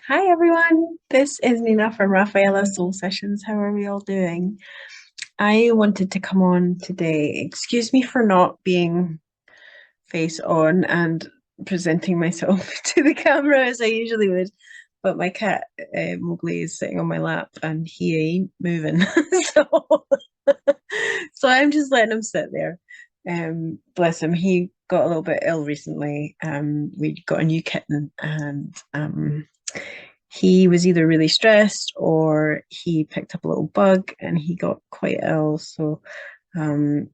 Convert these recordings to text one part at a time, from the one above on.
Hi everyone, this is Nina from Rafaela Soul Sessions. How are we all doing? I wanted to come on today. Excuse me for not being face on and presenting myself to the camera as I usually would, but my cat Mowgli is sitting on my lap and he ain't moving. So, so I'm just letting him sit there. Bless him. He got a little bit ill recently. We got a new kitten and he was either really stressed or he picked up a little bug and he got quite ill. So um,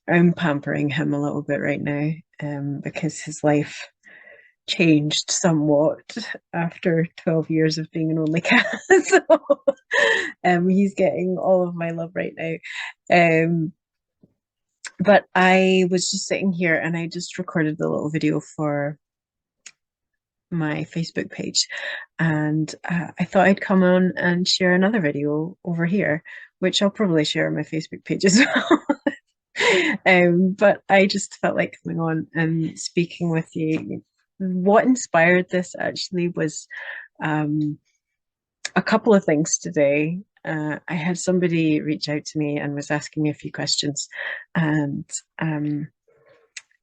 I'm pampering him a little bit right now because his life changed somewhat after 12 years of being an only cat. So he's getting all of my love right now. Um, but I was just sitting here and I just recorded a little video for my Facebook page, and I thought I'd come on and share another video over here, which I'll probably share on my Facebook page as well. But I just felt like coming on and speaking with you. What inspired this actually was um, a couple of things today. I had somebody reach out to me and was asking me a few questions, and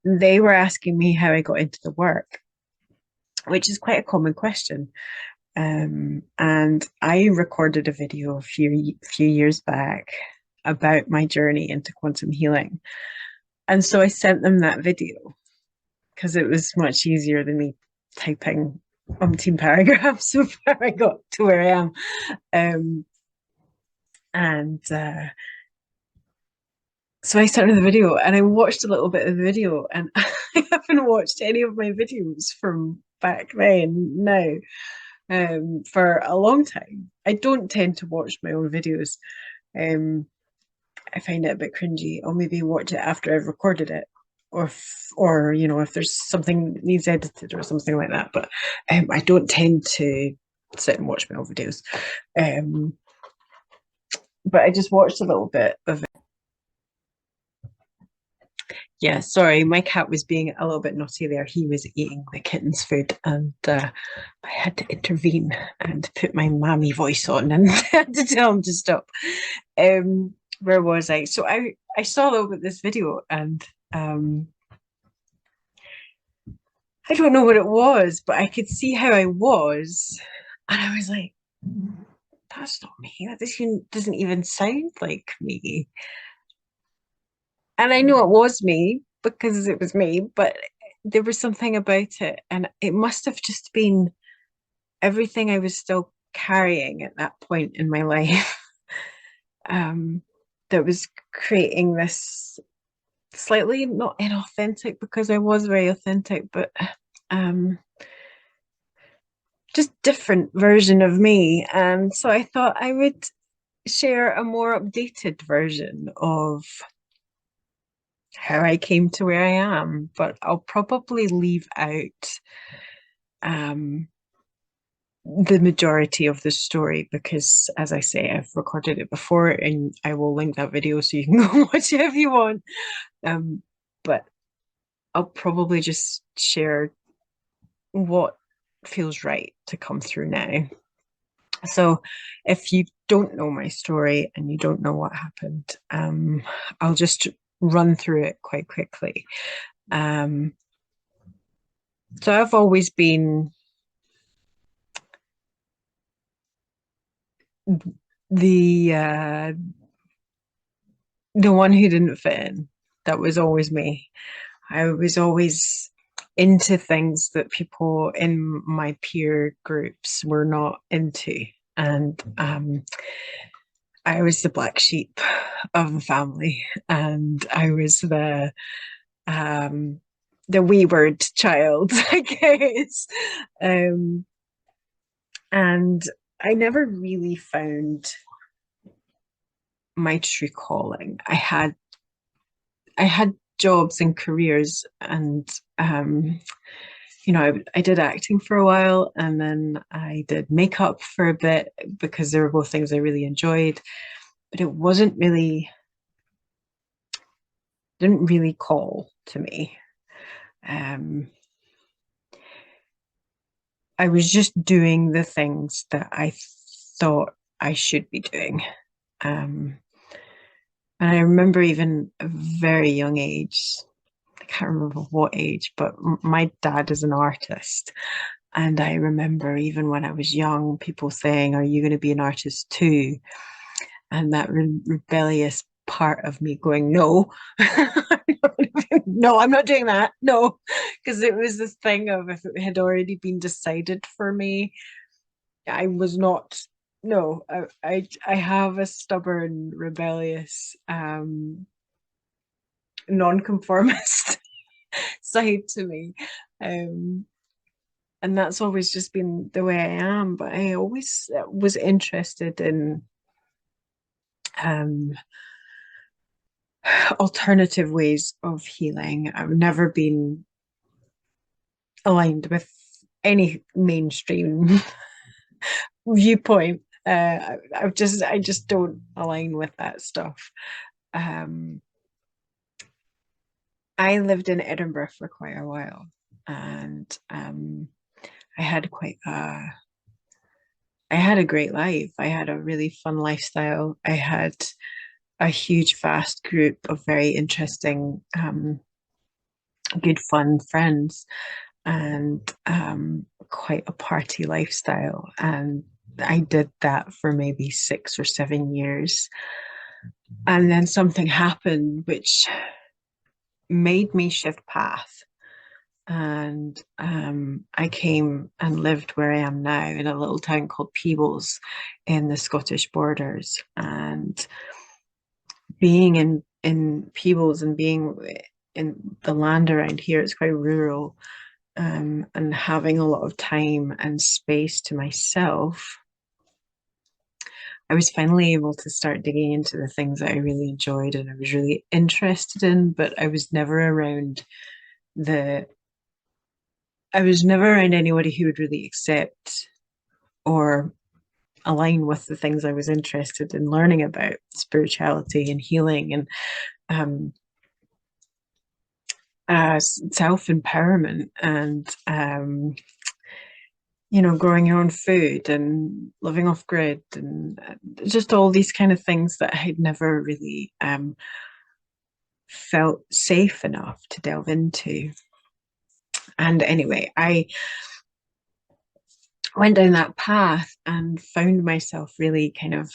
they were asking me how I got into the work, which is quite a common question. And I recorded a video a few years back about my journey into quantum healing. And so I sent them that video because it was much easier than me typing umpteen paragraphs before I got to where I am. Um, and so I sent her the video and I watched a little bit of the video, and I haven't watched any of my videos from back then now for a long time. I don't tend to watch my own videos. Um, I find it a bit cringy. I'll maybe watch it after I've recorded it, or if there's something that needs edited or something like that. But I don't tend to sit and watch my own videos. Um, but I just watched a little bit of it. Yeah, sorry, my cat was being a little bit naughty there. He was eating the kitten's food, and I had to intervene and put my mammy voice on and had to tell him to stop. Where was I? So I saw a little bit of this video, and I don't know what it was, but I could see how I was, and I was like, "That's not me. That doesn't even sound like me." And I know it was me because it was me, but there was something about it, and it must have just been everything I was still carrying at that point in my life, um, that was creating this slightly not inauthentic, because I was very authentic, but um, just different version of me. And so I thought I would share a more updated version of how I came to where I am, but I'll probably leave out um, the majority of the story because, as I say, I've recorded it before and I will link that video so you can go watch it if you want. But I'll probably just share what feels right to come through now. So, if you don't know my story and you don't know what happened, I'll just run through it quite quickly. Um, so, I've always been the the one who didn't fit in. That was always me. I was always into things that people in my peer groups were not into, and I was the black sheep of the family, and I was um, the wayward child, I guess. Um, and I never really found my true calling. I had jobs and careers, and I did acting for a while, and then I did makeup for a bit because they were both things I really enjoyed, but it didn't really call to me. Um, I was just doing the things that I thought I should be doing. Um, and I remember even a very young age, I can't remember what age, but my dad is an artist. And I remember even when I was young, people saying, "Are you going to be an artist too?" And that rebellious part of me going, "No, no, I'm not doing that. No," because it was this thing of if it had already been decided for me, I was not. No, I have a stubborn, rebellious, non-conformist side to me. Um, and that's always just been the way I am. But I always was interested in um, alternative ways of healing. I've never been aligned with any mainstream viewpoint. I just don't align with that stuff. Um, I lived in Edinburgh for quite a while, and I had quite a I had a great life. I had a really fun lifestyle. I had a huge, vast group of very interesting, good, fun friends, and quite a party lifestyle. And I did that for maybe 6 or 7 years. And then something happened which made me shift path. And I came and lived where I am now in a little town called Peebles in the Scottish borders. And being in Peebles and being in the land around here, it's quite rural. And having a lot of time and space to myself, I was finally able to start digging into the things that I really enjoyed and I was really interested in, but the I was never around anybody who would really accept or align with the things I was interested in learning about spirituality and healing and um, self empowerment and growing your own food and living off grid and just all these kind of things that I had never really felt safe enough to delve into. And anyway, I went down that path and found myself really kind of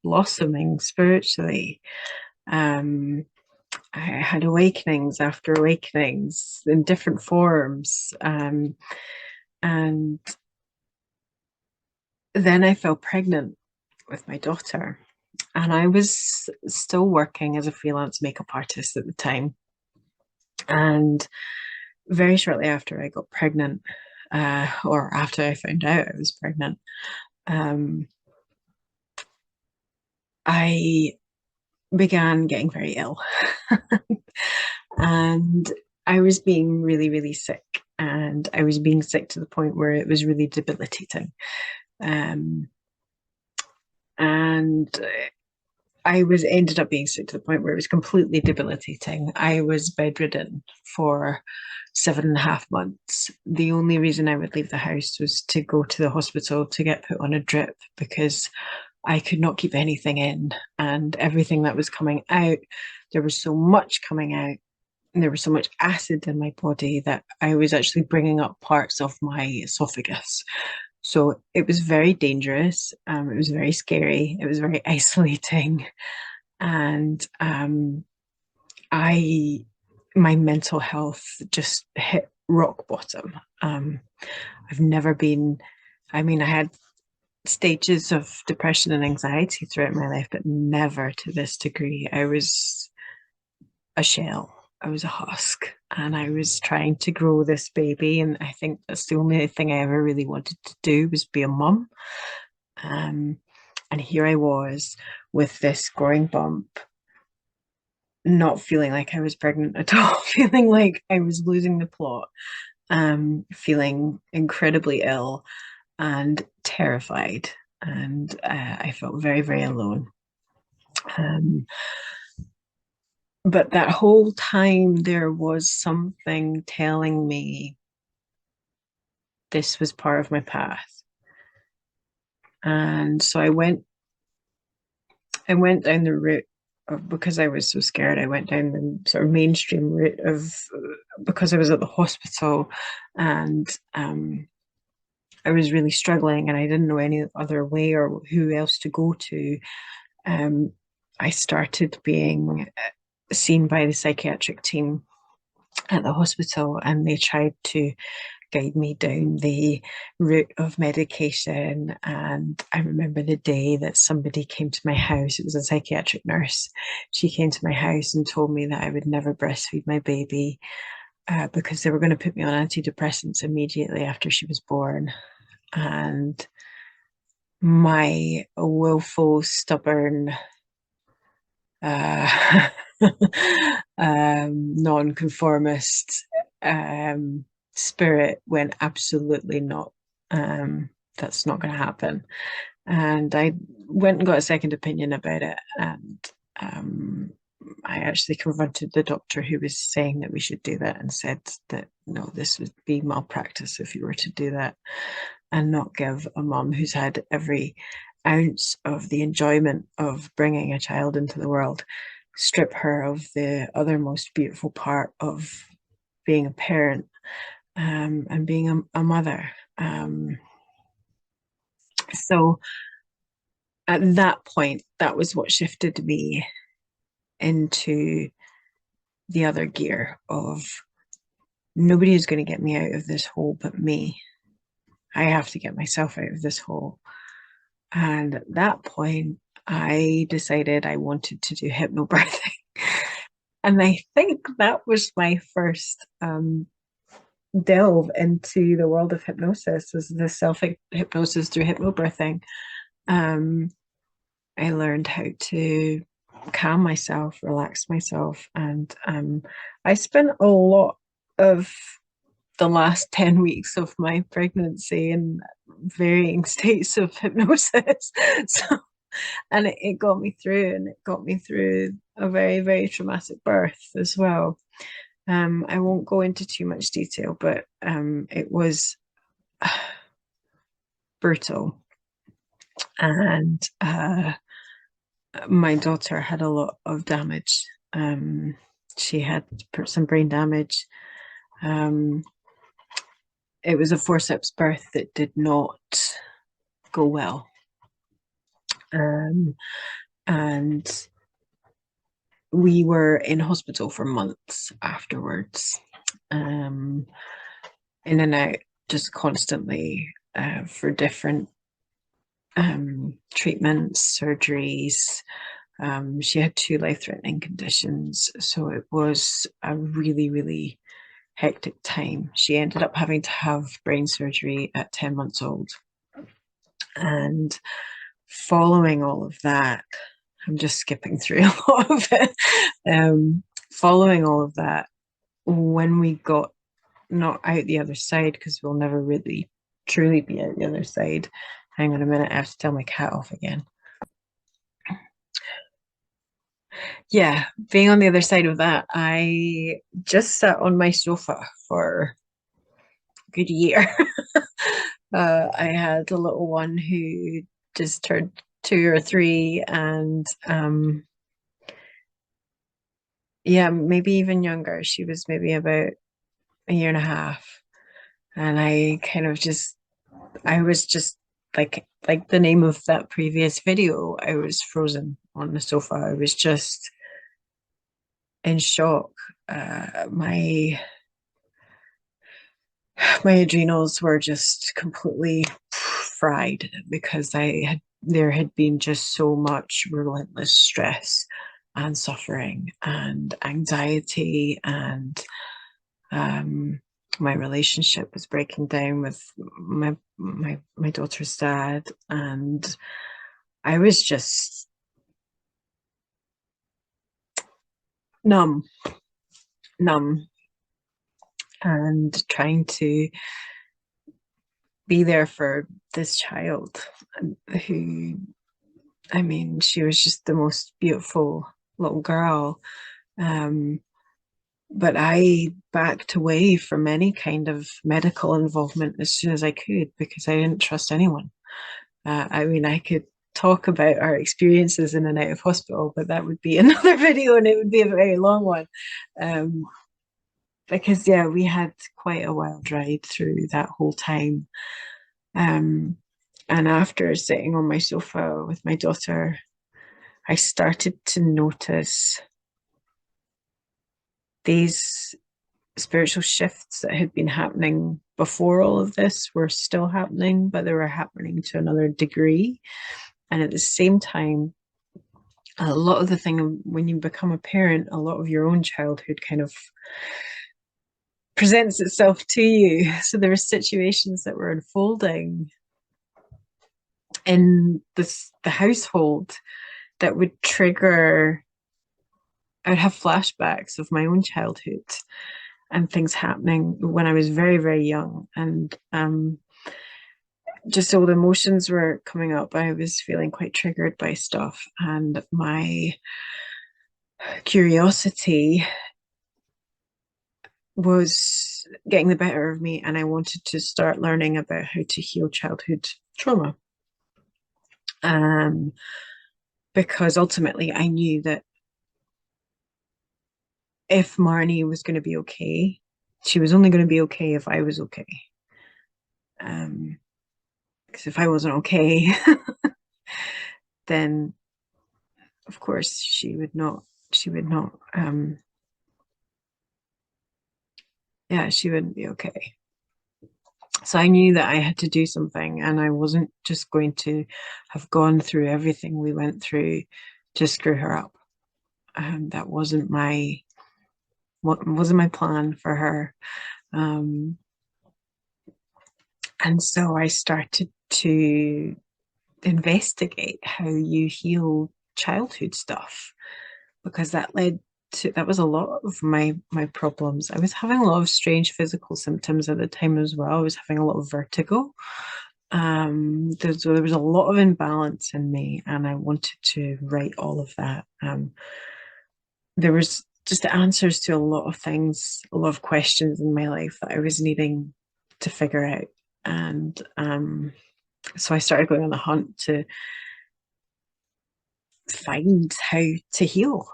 blossoming spiritually. Um, I had awakenings after awakenings in different forms. And then I fell pregnant with my daughter. And I was still working as a freelance makeup artist at the time. And very shortly after I got pregnant, or after I found out I was pregnant, um, I began getting very ill. And I was being really, really sick. And I was being sick to the point where it was really debilitating. Um, and I was ended up being sick to the point where it was completely debilitating. I was bedridden for 7.5 months. The only reason I would leave the house was to go to the hospital to get put on a drip because I could not keep anything in, and everything that was coming out, there was so much coming out, and there was so much acid in my body that I was actually bringing up parts of my esophagus. So it was very dangerous. It was very scary. It was very isolating, and I my mental health just hit rock bottom. I've never been. I mean, I had stages of depression and anxiety throughout my life, but never to this degree. I was a shell. I was a husk, and I was trying to grow this baby. And I think that's the only thing I ever really wanted to do was be a mum. Um, and here I was with this growing bump, not feeling like I was pregnant at all, feeling like I was losing the plot, feeling incredibly ill and terrified. And I felt very, very alone. Um, but that whole time, there was something telling me this was part of my path. And so I went down the route of, because I was so scared, I went down the sort of mainstream route of, because I was at the hospital, and I was really struggling and I didn't know any other way or who else to go to. um, I started being seen by the psychiatric team at the hospital, and they tried to guide me down the route of medication. And I remember the day that somebody came to my house, it was a psychiatric nurse. She came to my house and told me that I would never breastfeed my baby, because they were going to put me on antidepressants immediately after she was born. And my willful, stubborn, uh, non-conformist spirit went, absolutely not. That's not going to happen. And I went and got a second opinion about it. And I actually confronted the doctor who was saying that we should do that, and said that no, this would be malpractice if you were to do that and not give a mum who's had every ounce of the enjoyment of bringing a child into the world, strip her of the other most beautiful part of being a parent, and being a mother. So at that point, that was what shifted me into the other gear of, nobody is going to get me out of this hole but me. I have to get myself out of this hole. And at that point, I decided I wanted to do hypnobirthing. And I think that was my first delve into the world of hypnosis, was the self hypnosis through hypnobirthing. Um, I learned how to calm myself, relax myself, and I spent a lot of the last 10 weeks of my pregnancy in varying states of hypnosis. So, and it got me through, and it got me through a very, very traumatic birth as well. I won't go into too much detail, but it was brutal. And my daughter had a lot of damage. She had some brain damage. It was a forceps birth that did not go well. And we were in hospital for months afterwards, in and out, just constantly, for different treatments, surgeries. She had 2 life-threatening conditions, so it was a really, really hectic time. She ended up having to have brain surgery at 10 months old. And following all of that, I'm just skipping through a lot of it. Following all of that, when we got not out the other side, because we'll never really truly be out the other side. Hang on a minute, I have to tell my cat off again. Yeah, being on the other side of that, I just sat on my sofa for a good year. I had a little one who just turned 2 or 3, and yeah, maybe even younger. She was maybe about a year and a half. And I kind of just, I was just like the name of that previous video, I was frozen on the sofa. I was just in shock. My adrenals were just completely fried, because there had been just so much relentless stress and suffering and anxiety, and my relationship was breaking down with my daughter's dad, and I was just numb, numb, and trying to be there for this child, who, I mean, she was just the most beautiful little girl. but I backed away from any kind of medical involvement as soon as I could because I didn't trust anyone. I mean, I could talk about our experiences in and out of hospital, but that would be another video and it would be a very long one. Um, because, yeah, we had quite a wild ride through that whole time. Um, and after sitting on my sofa with my daughter, I started to notice these spiritual shifts that had been happening before all of this were still happening, but they were happening to another degree. And at the same time, a lot of the thing when you become a parent, a lot of your own childhood kind of presents itself to you. So there were situations that were unfolding in the household that would trigger. I would have flashbacks of my own childhood and things happening when I was very, very young. And just all the emotions were coming up. I was feeling quite triggered by stuff. And my curiosity was getting the better of me. And I wanted to start learning about how to heal childhood trauma. Um, because ultimately I knew that if Marnie was going to be okay, she was only going to be okay if I was okay. Because if I wasn't okay, then of course she would not, yeah, she wouldn't be okay. So I knew that I had to do something, and I wasn't just going to have gone through everything we went through to screw her up. That wasn't my plan for her. And so I started to investigate how you heal childhood stuff because that was a lot of my problems. I was having a lot of strange physical symptoms at the time as well. I was having a lot of vertigo. There was a lot of imbalance in me, and I wanted to write all of that. There was just answers to a lot of things, a lot of questions in my life that I was needing to figure out. And so I started going on a hunt to find how to heal,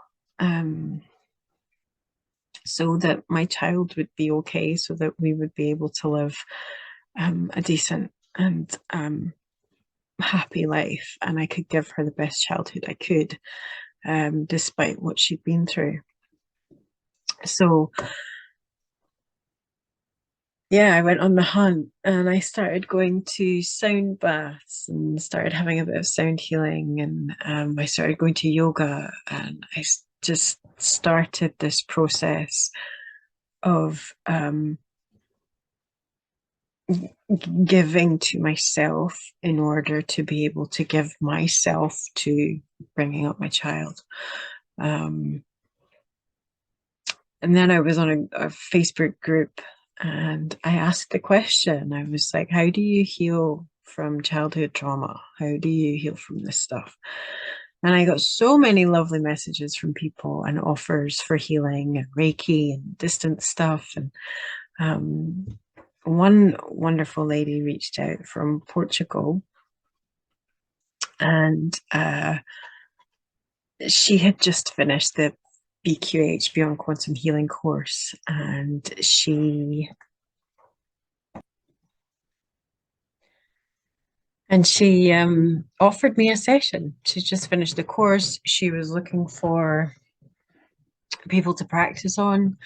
so that my child would be okay, so that we would be able to live a decent and happy life, and I could give her the best childhood I could, despite what she'd been through. So yeah, I went on the hunt and I started going to sound baths and started having a bit of sound healing. And I started going to yoga, and I just started this process of giving to myself in order to be able to give myself to bringing up my child. And then I was on a Facebook group, and I asked the question. I was like, how do you heal from childhood trauma? How do you heal from this stuff? And I got so many lovely messages from people and offers for healing and Reiki and distant stuff. And one wonderful lady reached out from Portugal, and she had just finished the BQH, Beyond Quantum Healing course, and she offered me a session. She just finished the course. She was looking for people to practice on,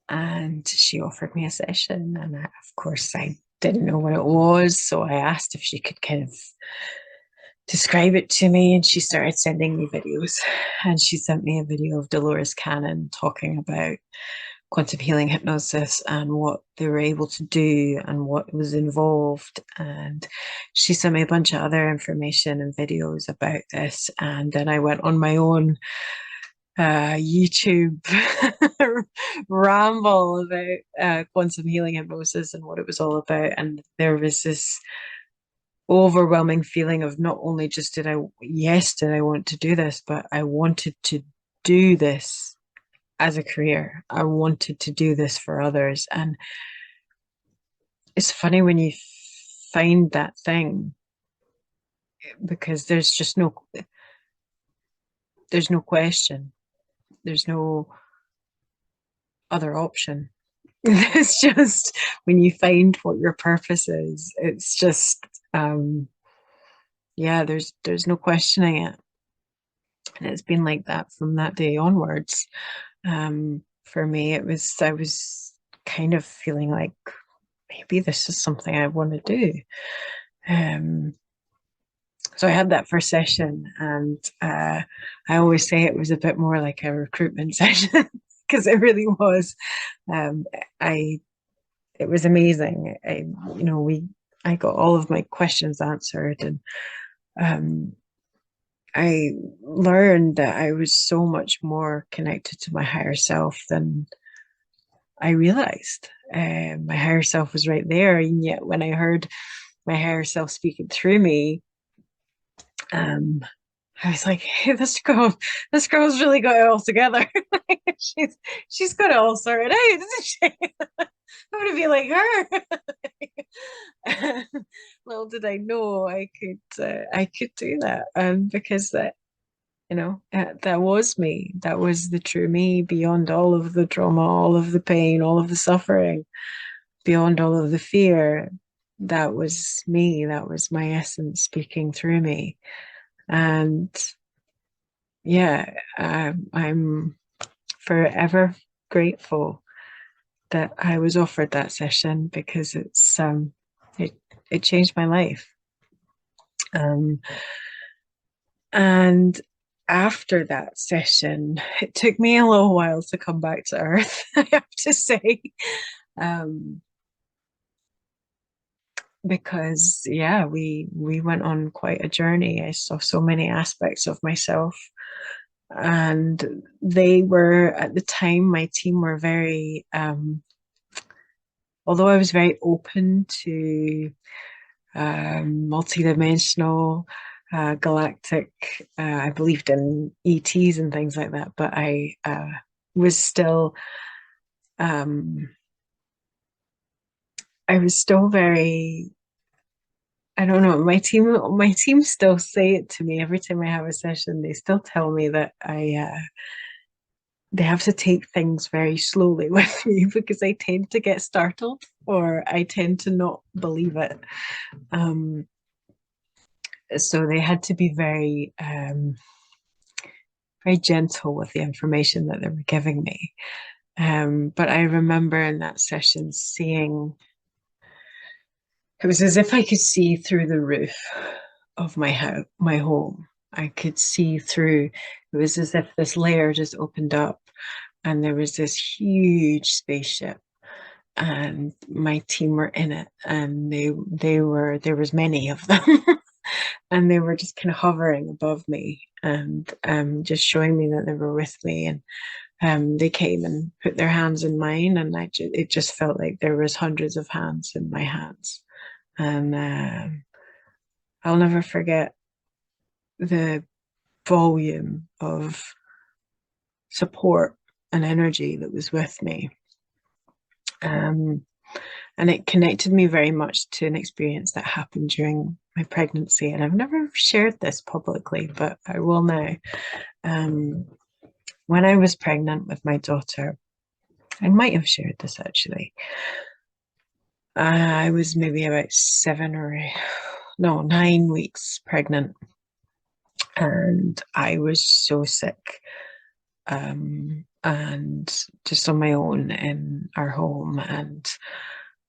and she offered me a session. And of course, I didn't know what it was, so I asked if she could kind of describe it to me, and she started sending me videos. And she sent me a video of Dolores Cannon talking about quantum healing hypnosis and what they were able to do and what was involved. And she sent me a bunch of other information and videos about this. And then I went on my own YouTube ramble about quantum healing hypnosis and what it was all about. And there was this overwhelming feeling of not only just did I want to do this, but I wanted to do this as a career. I wanted to do this for others. And it's funny when you find that thing, because there's no question. There's no other option. It's just when you find what your purpose is, it's just yeah, there's no questioning it. And it's been like that from that day onwards. For me, I was kind of feeling like maybe this is something I want to do. Um, so I had that first session, and I always say it was a bit more like a recruitment session because it really was. Um, I It was amazing. I got all of my questions answered, and um, I learned that I was so much more connected to my higher self than I realized. My higher self was right there, and yet when I heard my higher self speaking through me, um, I was like, "Hey, this girl's really got it all together. she's she's got it all sorted out, isn't she? I want to be like her." Little did I know I could do that, because that was me. That was the true me, beyond all of the trauma, all of the pain, all of the suffering, beyond all of the fear. That was me. That was my essence speaking through me. And yeah, I'm forever grateful that I was offered that session, because it it changed my life. Um, and after that session, it took me a little while to come back to earth, I have to say. Um, because yeah, we went on quite a journey. I saw so many aspects of myself, and they were, at the time, my team were very although I was very open to multidimensional, galactic, I believed in ETs and things like that, but I was still um very, I don't know. My team still say it to me every time I have a session. They still tell me that they have to take things very slowly with me, because I tend to get startled, or I tend to not believe it. Um, so they had to be very gentle with the information that they were giving me. But I remember in that session seeing, it was as if I could see through the roof of my home. I could see through. It was as if this layer just opened up, and there was this huge spaceship, and my team were in it, and there was many of them, and they were just kind of hovering above me, and just showing me that they were with me. And they came and put their hands in mine, and it just felt like there was hundreds of hands in my hands. And I'll never forget the volume of support and energy that was with me. Um, and it connected me very much to an experience that happened during my pregnancy. And I've never shared this publicly, but I will now. Um, when I was pregnant with my daughter, I might have shared this actually. I was maybe about 9 weeks pregnant, and I was so sick, and just on my own in our home, and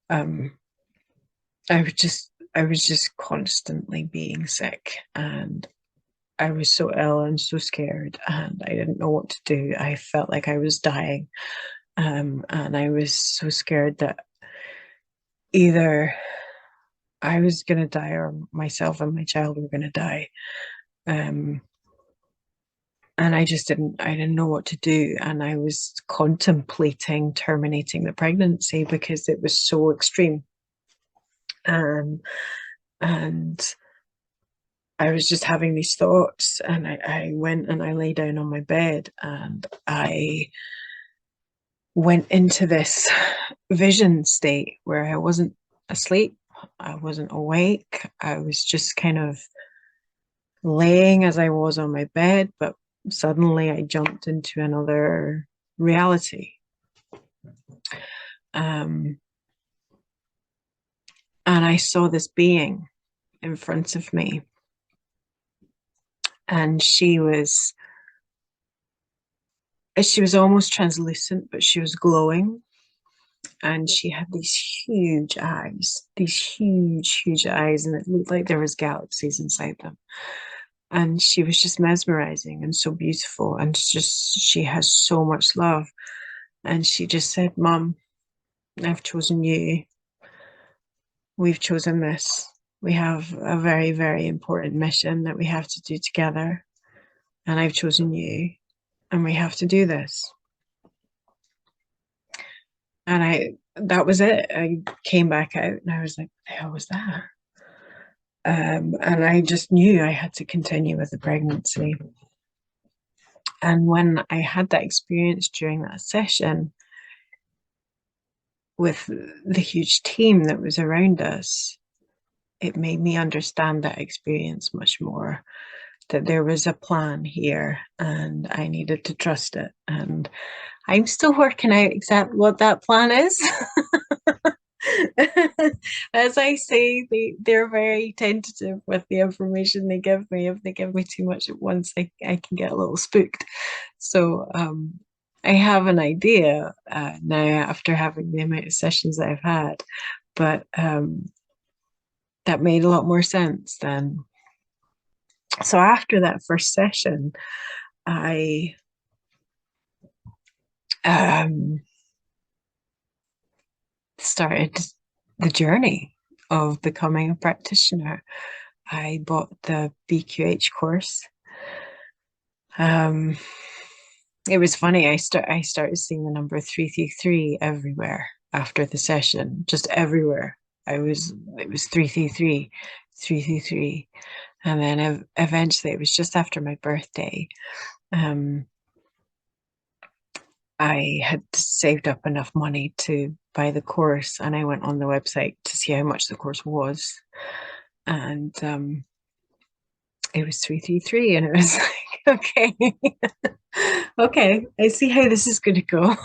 um, I was just constantly being sick, and I was so ill and so scared, and I didn't know what to do. I felt like I was dying, and I was so scared that either I was going to die, or myself and my child were going to die. Um, and I didn't know what to do. And I was contemplating terminating the pregnancy because it was so extreme. And I was just having these thoughts, and I went and I lay down on my bed, and I went into this vision state where I wasn't asleep, I wasn't awake, I was just kind of laying as I was on my bed, but suddenly I jumped into another reality. And I saw this being in front of me, and she was almost translucent, but she was glowing, and she had these huge eyes, and it looked like there was galaxies inside them. And she was just mesmerizing and so beautiful, and she has so much love. And she just said, "Mom, I've chosen you. We've chosen this. We have a very, very important mission that we have to do together. And I've chosen you, and we have to do this." And that was it. I came back out and I was like, "What the hell was that?" And I just knew I had to continue with the pregnancy. And when I had that experience during that session with the huge team that was around us, it made me understand that experience much more, that there was a plan here and I needed to trust it. And I'm still working out exactly what that plan is. As I say, they're very tentative with the information they give me. If they give me too much at once, I can get a little spooked. So I have an idea now after having the amount of sessions that I've had, but that made a lot more sense then. So after that first session, I started the journey of becoming a practitioner. I bought the BQH course. It was funny. I started seeing the number 333 everywhere after the session, just everywhere. It was 333, 333, and then eventually it was just after my birthday. I had saved up enough money to buy the course, and I went on the website to see how much the course was, and it was 333, and it was like, okay, okay, I see how this is going to go.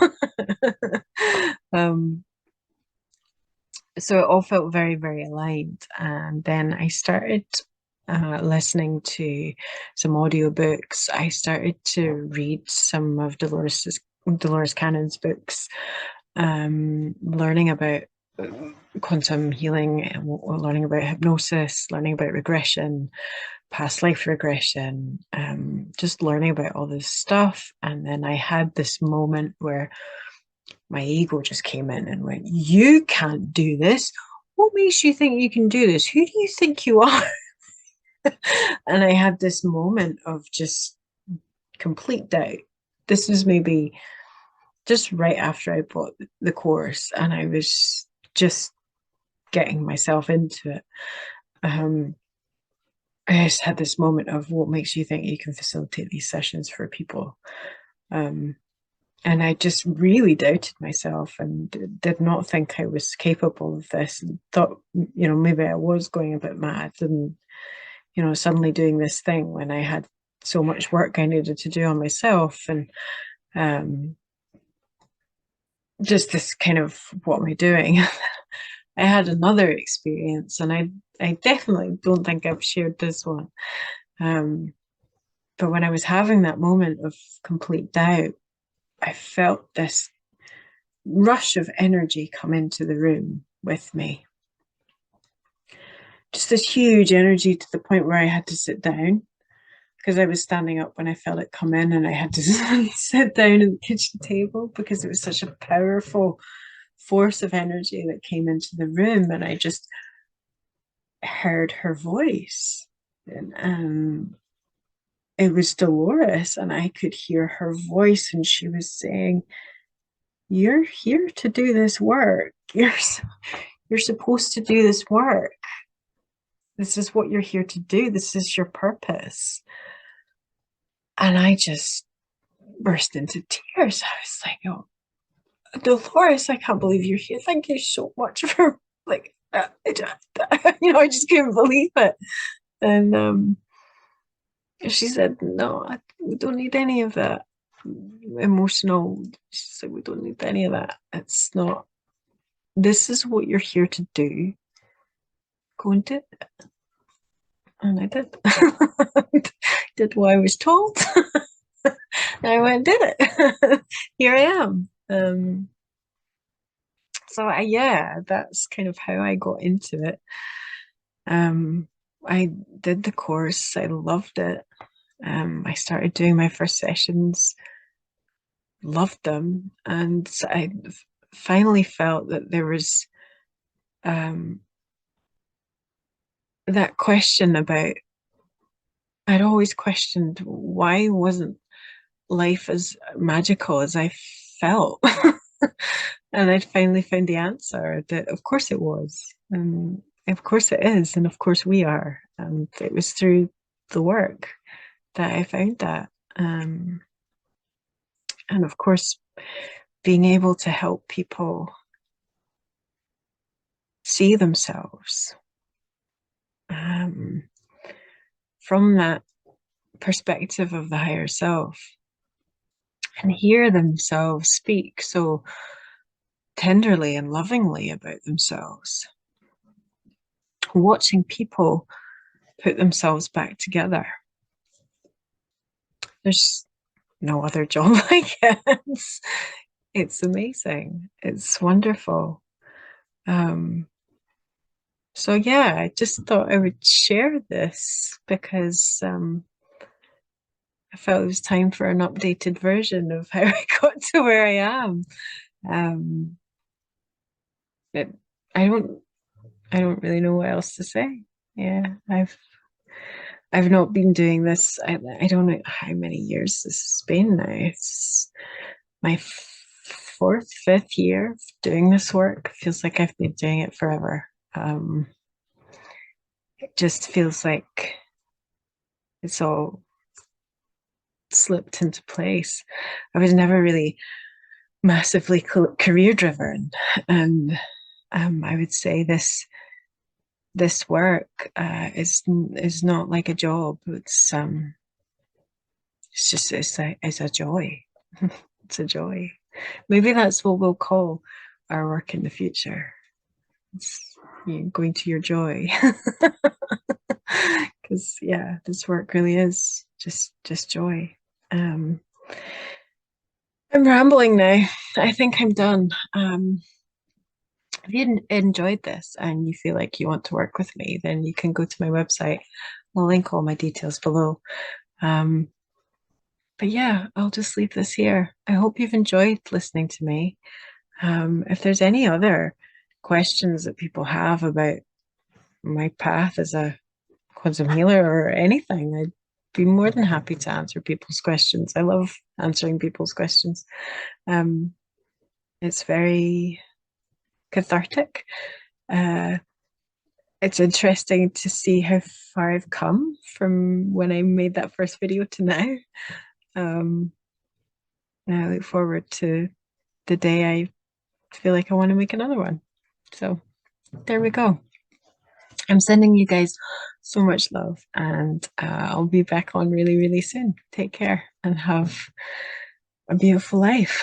So it all felt very, very aligned, and then I started listening to some audiobooks. I started to read some of Dolores Cannon's books, learning about quantum healing, learning about hypnosis, learning about regression, past life regression, just learning about all this stuff. And then I had this moment where my ego just came in and went, "You can't do this. What makes you think you can do this? Who do you think you are?" And I had this moment of just complete doubt. This was maybe just right after I bought the course, and I was just getting myself into it. I just had this moment of, what makes you think you can facilitate these sessions for people? And I just really doubted myself and did not think I was capable of this, and thought, maybe I was going a bit mad and, suddenly doing this thing when I had so much work I needed to do on myself. And just this kind of, what am I doing? I had another experience, and I definitely don't think I've shared this one. But when I was having that moment of complete doubt, I felt this rush of energy come into the room with me. Just this huge energy to the point where I had to sit down, because I was standing up when I felt it come in, and I had to sit down at the kitchen table because it was such a powerful force of energy that came into the room. And I just heard her voice, and it was Dolores, and I could hear her voice, and she was saying, "You're here to do this work. You're supposed to do this work. This is what you're here to do. This is your purpose." And I just burst into tears. I was like, "Oh, Dolores, I can't believe you're here. Thank you so much for like, I just couldn't believe it. And she said, no, we don't need any of that emotional. She said, we don't need any of that. It's not, this is what you're here to do. Go and do it. And I did. Did what I was told. And I went and did it. Here I am. So yeah, that's kind of how I got into it. Um, I did the course. I loved it. I started doing my first sessions, loved them, and I finally felt that there was um, that question about. I'd always questioned why wasn't life as magical as I felt. And I'd finally found the answer that, of course, it was. And of course, it is. And of course, we are. And it was through the work that I found that. And of course, being able to help people see themselves um, from that perspective of the higher self and hear themselves speak so tenderly and lovingly about themselves. Watching people put themselves back together. There's no other job like it. It's amazing. It's wonderful. So yeah, I just thought I would share this because I felt it was time for an updated version of how I got to where I am. Um, it, I don't I don't really know what else to say. Yeah, I've not been doing this. I don't know how many years this has been now. It's my fourth, fifth year of doing this work. Feels like I've been doing it forever. It just feels like it's all slipped into place. I was never really massively career driven, and I would say this work is not like a job. It's just it's a joy. It's a joy. Maybe that's what we'll call our work in the future. It's going to your joy. Because yeah, this work really is just joy. Um, I'm rambling now. I think I'm done. If you enjoyed this and you feel like you want to work with me, then you can go to my website. I'll link all my details below. Um, but yeah, I'll just leave this here. I hope you've enjoyed listening to me. If there's any other questions that people have about my path as a quantum healer or anything, I'd be more than happy to answer people's questions. I love answering people's questions. It's very cathartic. Uh, it's interesting to see how far I've come from when I made that first video to now. And I look forward to the day I feel like I want to make another one. So there we go. I'm sending you guys so much love, and I'll be back on really, really soon. Take care and have a beautiful life.